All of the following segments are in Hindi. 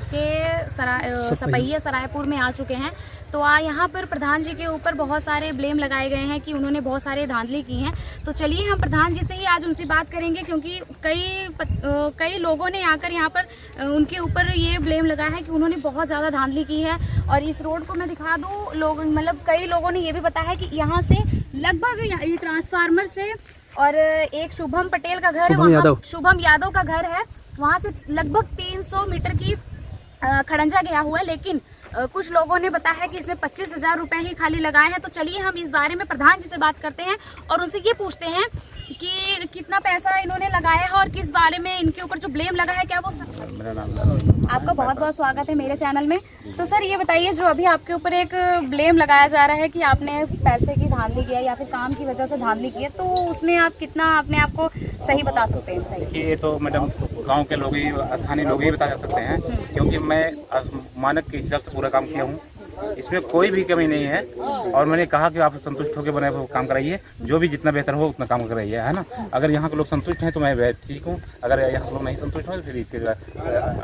के सपहिया सरायपुर में आ चुके हैं। तो यहाँ पर प्रधान जी के ऊपर बहुत सारे ब्लेम लगाए गए हैं कि उन्होंने बहुत सारे धांधली की हैं। तो चलिए हम प्रधान जी से ही आज उनसे बात करेंगे, क्योंकि कई लोगों ने आकर यहाँ पर उनके ऊपर ये ब्लेम लगाया है कि उन्होंने बहुत ज़्यादा धांधली की है। और इस रोड को मैं दिखा दूँ, लोग मतलब कई लोगों ने ये भी बताया है कि यहाँ से लगभग ये ट्रांसफार्मर से और एक शुभम पटेल का घर है, शुभम यादव का घर है, वहाँ से लगभग 300 मीटर की खड़ंजा गया हुआ है। लेकिन कुछ लोगों ने बताया है कि इसमें 25,000 रुपए ही खाली लगाए हैं। तो चलिए हम इस बारे में प्रधान जी से बात करते हैं और उनसे ये पूछते हैं कि कितना पैसा इन्होंने लगाया है और किस बारे में इनके ऊपर जो ब्लेम लगा है क्या वो सच। मेरा नाम आपका बहुत बहुत स्वागत है मेरे चैनल में। तो सर ये बताइए, जो अभी आपके ऊपर एक ब्लेम लगाया जा रहा है कि आपने पैसे की धांधली की है या फिर काम की वजह से धांधली की है, तो उसमें आप कितना अपने आप को सही बता सकते हैं? देखिए, ये तो मैडम गांव के लोग ही, स्थानीय लोग ही बता सकते हैं, क्योंकि मैं मानक के हिसाब से पूरा काम किया हूँ। इसमें कोई भी कमी नहीं है और मैंने कहा कि आप संतुष्ट होकर बने काम कराइए, जो भी जितना बेहतर हो उतना काम कराइए, है ना। अगर यहाँ के लोग संतुष्ट हैं तो मैं ठीक हूँ, अगर यहाँ के लोग नहीं संतुष्ट हैं तो फिर इसके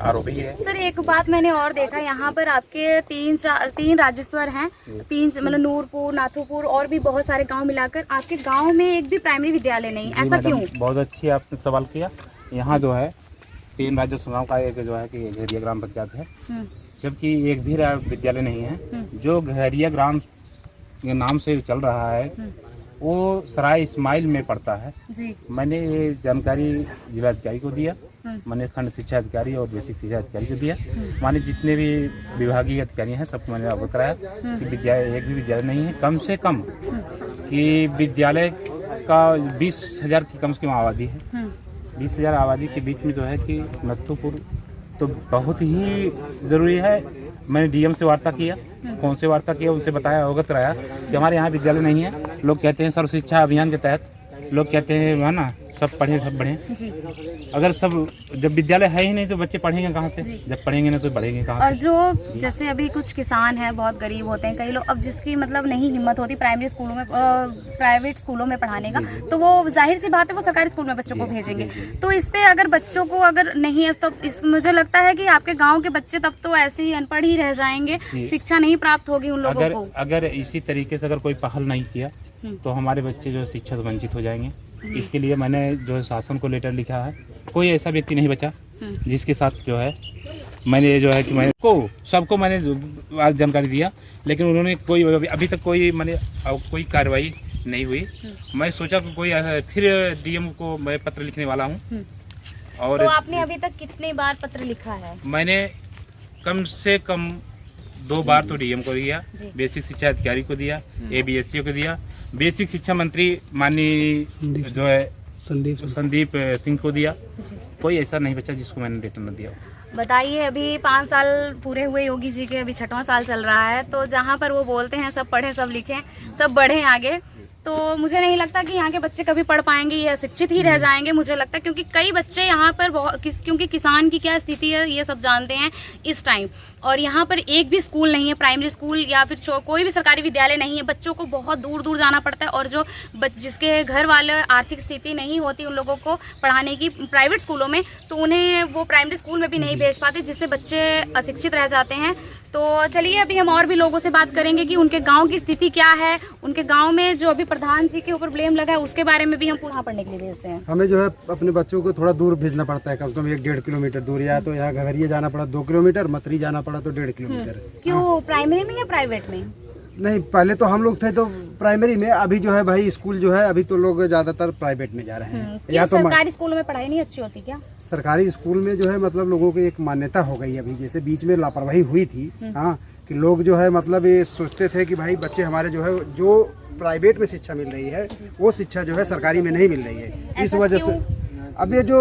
आरोपी है। सर एक बात मैंने और देखा, यहाँ पर आपके तीन राजस्वर हैं, तीन मतलब नूरपुर, नाथुपुर और भी बहुत सारे गाँव मिलाकर आपके गाँव में एक भी प्राइमरी विद्यालय नहीं, ऐसा क्यों? बहुत अच्छी आपने सवाल किया। यहाँ जो है 3 राजस्व गाँव का एक जो है कि घेरिया ग्राम पंचायत है, जबकि एक भी विद्यालय नहीं है। जो घेरिया ग्राम के नाम से चल रहा है वो सराय इस्माइल में पड़ता है जी। मैंने ये जानकारी जिलाधिकारी को दिया, मैंने खंड शिक्षा अधिकारी और बेसिक शिक्षा अधिकारी को दिया, माने जितने भी विभागीय अधिकारी हैं सबको मैंने अवगत कराया कि विद्यालय एक भी विद्यालय नहीं है। कम से कम कि विद्यालय का 20,000 की कम से कम आबादी है। 20,000 आबादी के बीच में जो है कि नथुपुर तो बहुत ही ज़रूरी है। मैंने डीएम से वार्ता किया, कौन से वार्ता किया, उनसे बताया, अवगत कराया कि हमारे यहाँ विद्यालय नहीं है। लोग कहते हैं सर्व शिक्षा अभियान के तहत लोग कहते हैं है ना, सब पढ़े सब बढ़े। अगर सब जब विद्यालय है ही नहीं तो बच्चे पढ़ेंगे कहाँ से? जब पढ़ेंगे ना तो बढ़ेंगे कहाँ से? और जो जैसे अभी कुछ किसान हैं, बहुत गरीब होते हैं कई लोग, अब जिसकी मतलब नहीं हिम्मत होती प्राइमरी स्कूलों में प्राइवेट स्कूलों में पढ़ाने का, तो वो जाहिर सी बात है वो सरकारी स्कूल में बच्चों को भेजेंगे। तो इस पे अगर बच्चों को अगर नहीं है तो मुझे लगता है कि आपके गाँव के बच्चे तब तो ऐसे ही अनपढ़ ही रह जाएंगे, शिक्षा नहीं प्राप्त होगी उन लोगों को। अगर इसी तरीके से अगर कोई पहल नहीं किया तो हमारे बच्चे जो है शिक्षा से वंचित हो जाएंगे। इसके लिए मैंने जो है शासन को लेटर लिखा है। कोई ऐसा व्यक्ति नहीं बचा जिसके साथ जो है मैंने जो है कि मैं सबको मैंने जानकारी दिया, लेकिन उन्होंने कोई अभी तक कोई कार्रवाई नहीं हुई। मैं सोचा कि कोई फिर डीएम को मैं पत्र लिखने वाला हूँ। और तो आपने अभी तक कितनी बार पत्र लिखा है? मैंने कम से कम 2 बार तो डीएम को दिया, बेसिक शिक्षा अधिकारी को दिया, एबीएससी को दिया, बेसिक शिक्षा मंत्री माननीय जो है संदीप सिंह को दिया। कोई ऐसा नहीं बचा जिसको मैंने लेटर न दिया। बताइए, अभी 5 साल पूरे हुए योगी जी के, अभी 6वां साल चल रहा है, तो जहाँ पर वो बोलते हैं सब पढ़े सब लिखें सब बढ़े आगे, तो मुझे नहीं लगता कि यहाँ के बच्चे कभी पढ़ पाएंगे या शिक्षित ही रह जाएंगे। मुझे लगता है क्योंकि कई बच्चे यहाँ पर क्योंकि किसान की क्या स्थिति है ये सब जानते हैं इस टाइम, और यहाँ पर एक भी स्कूल नहीं है, प्राइमरी स्कूल या फिर कोई भी सरकारी विद्यालय नहीं है। बच्चों को बहुत दूर दूर जाना पड़ता है, और जो जिसके घर वाले आर्थिक स्थिति नहीं होती उन लोगों को पढ़ाने की प्राइवेट स्कूलों में, तो उन्हें वो प्राइमरी स्कूल में भी नहीं भेज पाते, जिससे बच्चे अशिक्षित रह जाते हैं। तो चलिए अभी हम और भी लोगों से बात करेंगे कि उनके गांव की स्थिति क्या है, उनके गांव में जो अभी प्रधान जी के ऊपर ब्लेम लगा है उसके बारे में भी हम पूरा पढ़ने के लिए भेजते हैं। हमें जो है अपने बच्चों को थोड़ा दूर भेजना पड़ता है, कम से कम 1-1.5 किलोमीटर दूर, या तो यहाँ घघरिया जाना पड़ा 2 किलोमीटर, मतरी जाना पड़ा तो 1.5 किलोमीटर। क्यों, प्राइमरी में या प्राइवेट में? नहीं, पहले तो हम लोग थे तो प्राइमरी में, अभी जो है भाई स्कूल जो है अभी तो लोग ज्यादातर प्राइवेट में जा रहे हैं। या तो सरकारी स्कूलों में पढ़ाई नहीं अच्छी होती क्या? सरकारी स्कूल में जो है मतलब लोगों की एक मान्यता हो गई अभी, जैसे बीच में लापरवाही हुई थी, हाँ, कि लोग जो है मतलब ये सोचते थे कि भाई बच्चे हमारे जो है जो प्राइवेट में शिक्षा मिल रही है वो शिक्षा जो है सरकारी में नहीं मिल रही है। इस वजह से अब ये जो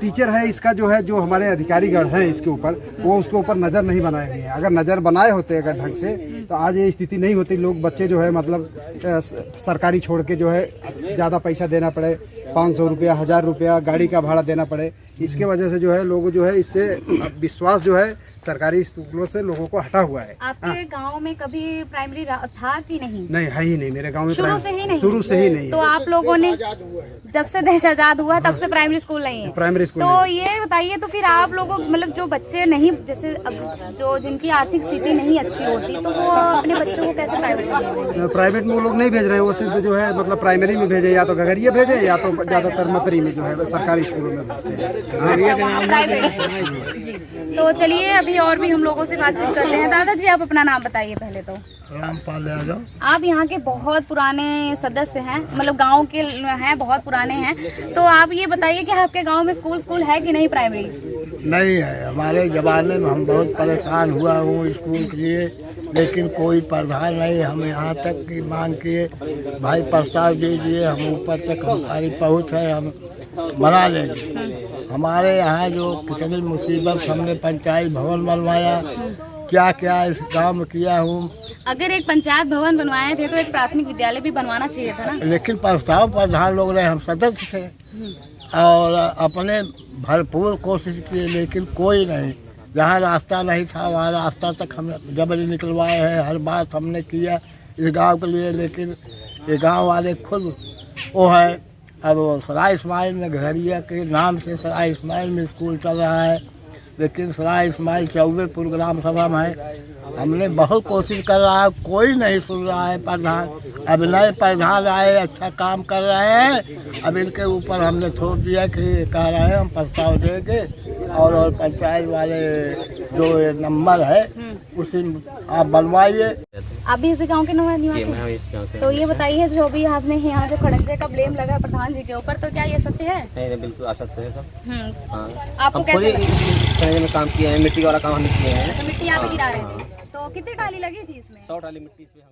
टीचर है इसका जो है, जो हमारे अधिकारीगण हैं इसके ऊपर, वो उसके ऊपर नज़र नहीं बनाए हुए हैं। अगर नज़र बनाए होते अगर ढंग से तो आज ये स्थिति नहीं होती। लोग बच्चे जो है मतलब सरकारी छोड़ के जो है ज़्यादा पैसा देना पड़े, 500 रुपया 1000 रुपया गाड़ी का भाड़ा देना पड़े, इसके वजह से जो है लोग जो है इससे विश्वास जो है सरकारी स्कूलों से लोगों को हटा हुआ है। आपके गांव में कभी प्राइमरी था कि नहीं? नहीं है ही नहीं मेरे गांव में, शुरू से ही नहीं? शुरू से ही नहीं तो आप लोगों ने जब से देश आजाद हुआ तब से प्राइमरी स्कूल नहीं है? प्राइमरी स्कूल तो ये बताइए, तो फिर आप लोगों मतलब जो बच्चे नहीं, जैसे अब जो जिनकी आर्थिक स्थिति नहीं अच्छी होती, तो वो अपने बच्चों को कैसे प्राइवेट में भेजेंगे? प्राइवेट में वो लोग नहीं भेज रहे हैं, वो सिर्फ जो है मतलब प्राइमरी में भेजे, या तो गगरिया भेजे या तो ज्यादातर मतरी में जो है सरकारी स्कूलों में भेजते हैं। प्राइवेट जी। तो चलिए अभी और भी हम लोगों से बातचीत करते हैं। दादाजी आप अपना नाम बताइए पहले तो। रामपाल यादव। आप यहाँ के बहुत पुराने सदस्य हैं, मतलब गांव के हैं, बहुत पुराने हैं, तो आप ये बताइए कि आपके गांव में स्कूल है कि नहीं प्राइमरी? नहीं है, हमारे जमाने में हम बहुत परेशान हुआ हूँ स्कूल के लिए, लेकिन कोई प्रधान नहीं। हम यहाँ तक की मांग किए, भाई प्रस्ताव दीजिए, हम ऊपर तक हमारी पहुँच है, हम बना लेंगे। हमारे यहाँ जो कितनी मुसीबत, हमने पंचायत भवन बनवाया, क्या क्या इस गांव में किया हूँ। अगर एक पंचायत भवन बनवाए थे तो एक प्राथमिक विद्यालय भी बनवाना चाहिए था ना? लेकिन प्रस्ताव प्रधान लोग रहे, हम सदस्य थे और अपने भरपूर कोशिश किए, लेकिन कोई नहीं। जहाँ रास्ता नहीं था वहाँ रास्ता तक हम जबरी निकलवाए हैं, हर बात हमने किया इस गांव के लिए, लेकिन ये गांव वाले खुद वो है। अब सराय इस्माइल में घरिया के नाम से सराय इस्माइल में स्कूल चल रहा है, लेकिन सराय इस्माइल चौबेपुर ग्राम सभा में है। हमने बहुत कोशिश कर रहा है, कोई नहीं सुन रहा है प्रधान। अब नए प्रधान आए, अच्छा काम कर रहे हैं, अब इनके ऊपर हमने छोड़ दिया कि कह रहे हैं हम प्रस्ताव देंगे और पंचायत वाले जो नंबर है उसी आप बनवाइए। आप भी इसी गांव के निवासी हैं? तो ये बताइए, जो भी आपने यहाँ जो खड़ंजे का ब्लेम लगा प्रधान जी के ऊपर, तो क्या ये सत्य है? नहीं, बिल्कुल असत्य है सब। हाँ। आपको हम कैसे खुद में काम किए हैं, मिट्टी वाला काम हमने किए हैं। तो मिट्टी यहाँ पे गिरा रहे थे, तो कितनी टाली लगी थी इसमें? 100 टाली मिट्टी इसमें हम